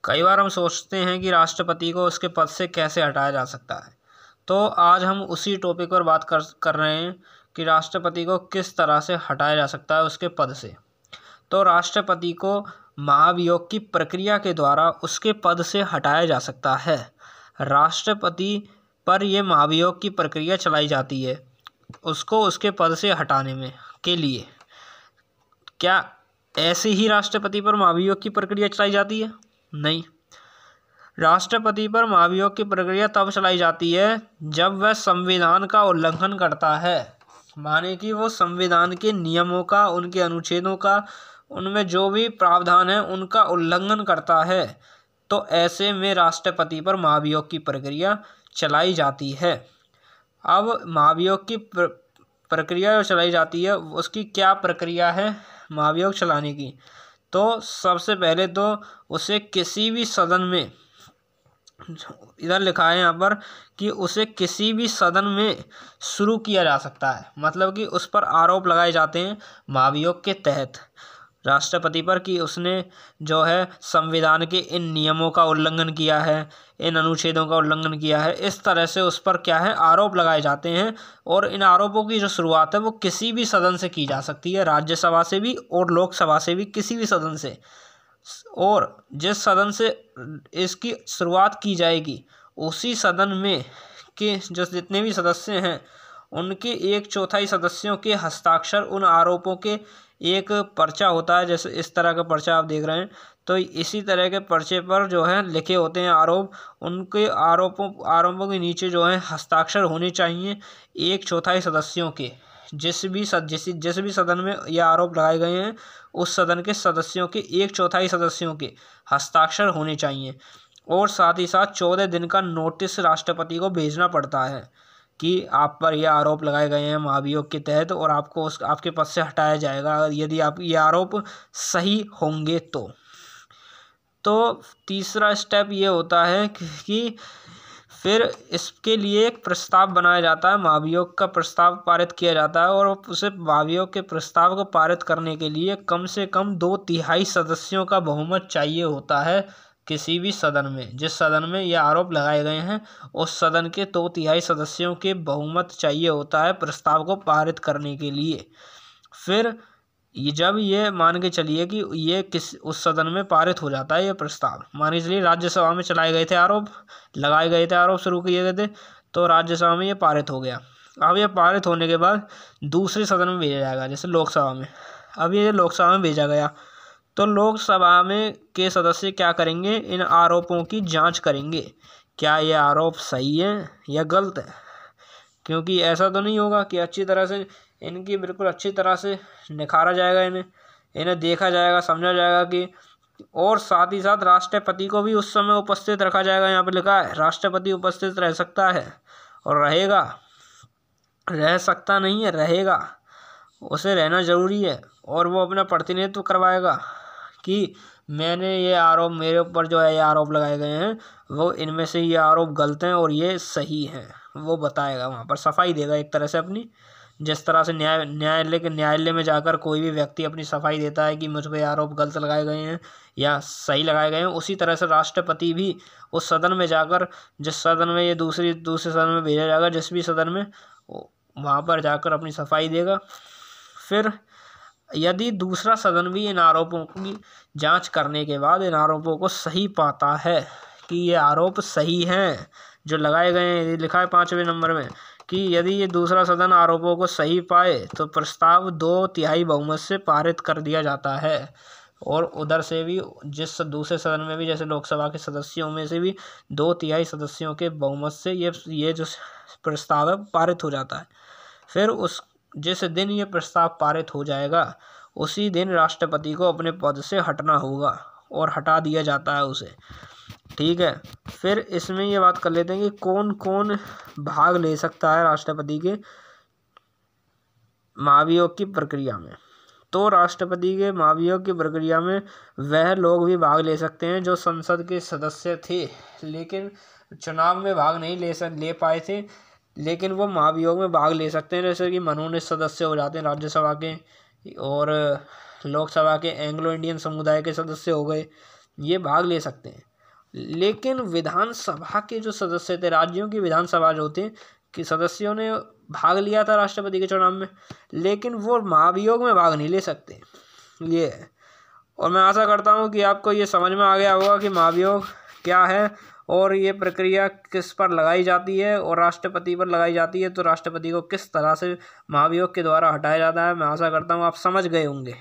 कई बार हम सोचते हैं कि राष्ट्रपति को उसके पद से कैसे हटाया जा सकता है। तो आज हम उसी टॉपिक पर बात कर रहे हैं कि राष्ट्रपति को किस तरह से हटाया जा सकता है उसके पद से। तो राष्ट्रपति को महाभियोग की प्रक्रिया के द्वारा उसके पद से हटाया जा सकता है। राष्ट्रपति पर यह महाभियोग की प्रक्रिया चलाई जाती है उसको उसके पद से हटाने में के लिए। क्या ऐसे ही राष्ट्रपति पर महाभियोग की प्रक्रिया चलाई जाती है? नहीं, राष्ट्रपति पर महाभियोग की प्रक्रिया तब चलाई जाती है जब वह संविधान का उल्लंघन करता है, माने कि वो संविधान के नियमों का, उनके अनुच्छेदों का, उनमें जो भी प्रावधान है उनका उल्लंघन करता है। तो ऐसे में राष्ट्रपति पर महाभियोग की प्रक्रिया चलाई जाती है। अब महाभियोग की प्रक्रिया जो चलाई जाती है उसकी क्या प्रक्रिया है महाभियोग चलाने की? तो सबसे पहले तो उसे किसी भी सदन में, इधर लिखा है यहाँ पर कि उसे किसी भी सदन में शुरू किया जा सकता है, मतलब कि उस पर आरोप लगाए जाते हैं महाभियोग के तहत राष्ट्रपति पर कि उसने जो है संविधान के इन नियमों का उल्लंघन किया है, इन अनुच्छेदों का उल्लंघन किया है। इस तरह से उस पर क्या है आरोप लगाए जाते हैं और इन आरोपों की जो शुरुआत है वो किसी भी सदन से की जा सकती है, राज्यसभा से भी और लोकसभा से भी, किसी भी सदन से। और जिस सदन से इसकी शुरुआत की जाएगी उसी सदन में के जो जितने भी सदस्य हैं उनके 1/4 सदस्यों के हस्ताक्षर उन आरोपों के एक पर्चा होता है, जैसे इस तरह का पर्चा आप देख रहे हैं। तो इसी तरह के पर्चे पर जो है लिखे होते हैं आरोप, उनके आरोपों के नीचे जो है हस्ताक्षर होने चाहिए 1/4 सदस्यों के। जिस भी सदन में यह आरोप लगाए गए हैं उस सदन के सदस्यों के 1/4 सदस्यों के हस्ताक्षर होने चाहिए। और साथ ही साथ 14 दिन का नोटिस राष्ट्रपति को भेजना पड़ता है कि आप पर यह आरोप लगाए गए हैं महाभियोग के तहत और आपको आपके पद से हटाया जाएगा यदि आप ये आरोप सही होंगे। तो तीसरा स्टेप ये होता है कि फिर इसके लिए एक प्रस्ताव बनाया जाता है, महाभियोग का प्रस्ताव पारित किया जाता है और उसे महाभियोग के प्रस्ताव को पारित करने के लिए कम से कम 2/3 सदस्यों का बहुमत चाहिए होता है किसी भी सदन में। जिस सदन में ये आरोप लगाए गए हैं उस सदन के 2/3 सदस्यों के बहुमत चाहिए होता है प्रस्ताव को पारित करने के लिए। फिर जब ये मान के चलिए कि ये उस सदन में पारित हो जाता है ये प्रस्ताव, मान के चलिए राज्यसभा में चलाए गए थे आरोप, लगाए गए थे आरोप, शुरू किए गए थे, तो राज्यसभा में ये पारित हो गया। अब ये पारित होने के बाद दूसरे सदन में भेजा जाएगा, जैसे लोकसभा में। अब ये लोकसभा में भेजा गया तो लोकसभा में के सदस्य क्या करेंगे, इन आरोपों की जांच करेंगे, क्या ये आरोप सही है या गलत है। क्योंकि ऐसा तो नहीं होगा कि अच्छी तरह से इनकी बिल्कुल अच्छी तरह से निखारा जाएगा, इन्हें देखा जाएगा, समझा जाएगा कि, और साथ ही साथ राष्ट्रपति को भी उस समय उपस्थित रखा जाएगा। यहाँ पर लिखा है राष्ट्रपति उपस्थित रह सकता है और रहेगा, रह सकता नहीं है, रहेगा, उसे रहना जरूरी है। और वो अपना प्रतिनिधित्व करवाएगा कि मैंने ये आरोप, मेरे ऊपर जो है ये आरोप लगाए गए हैं वो इनमें से ये आरोप गलत हैं और ये सही हैं, वो बताएगा, वहाँ पर सफाई देगा एक तरह से अपनी। जिस तरह से न्यायालय में जाकर कोई भी व्यक्ति अपनी सफाई देता है कि मुझ पर आरोप गलत लगाए गए हैं या सही लगाए गए हैं, उसी तरह से राष्ट्रपति भी उस सदन में जाकर, जिस सदन में ये दूसरे सदन में भेजा जाएगा, जिस भी सदन में, वहाँ पर जाकर अपनी सफाई देगा। फिर यदि दूसरा सदन भी इन आरोपों की जांच करने के बाद इन आरोपों को सही पाता है कि ये आरोप सही हैं जो लगाए गए हैं, लिखा है 5वें नंबर में कि यदि ये दूसरा सदन आरोपों को सही पाए तो प्रस्ताव 2/3 बहुमत से पारित कर दिया जाता है। और उधर से भी जिस दूसरे सदन में भी, जैसे लोकसभा के सदस्यों में से भी 2/3 सदस्यों के बहुमत से ये जो प्रस्ताव है पारित हो जाता है। फिर जिस दिन ये प्रस्ताव पारित हो जाएगा उसी दिन राष्ट्रपति को अपने पद से हटना होगा और हटा दिया जाता है उसे। ठीक है, फिर इसमें ये बात कर लेते हैं कि कौन कौन भाग ले सकता है राष्ट्रपति के महाभियोग की प्रक्रिया में। तो राष्ट्रपति के महाभियोग की प्रक्रिया में वह लोग भी भाग ले सकते हैं जो संसद के सदस्य थे लेकिन चुनाव में भाग नहीं ले पाए थे, लेकिन वो महाभियोग में भाग ले सकते हैं। जैसे कि मनोनीत सदस्य हो जाते हैं राज्यसभा के और लोकसभा के एंग्लो इंडियन समुदाय के सदस्य हो गए, ये भाग ले सकते हैं। लेकिन विधानसभा के जो सदस्य थे, राज्यों की विधानसभा जो होती कि सदस्यों ने भाग लिया था राष्ट्रपति के चुनाव में, लेकिन वो महाभियोग में भाग नहीं ले सकते। ये है। और मैं आशा करता हूँ कि आपको ये समझ में आ गया होगा कि महाभियोग क्या है और ये प्रक्रिया किस पर लगाई जाती है और राष्ट्रपति पर लगाई जाती है, तो राष्ट्रपति को किस तरह से महाभियोग के द्वारा हटाया जाता है। मैं आशा करता हूँ आप समझ गए होंगे।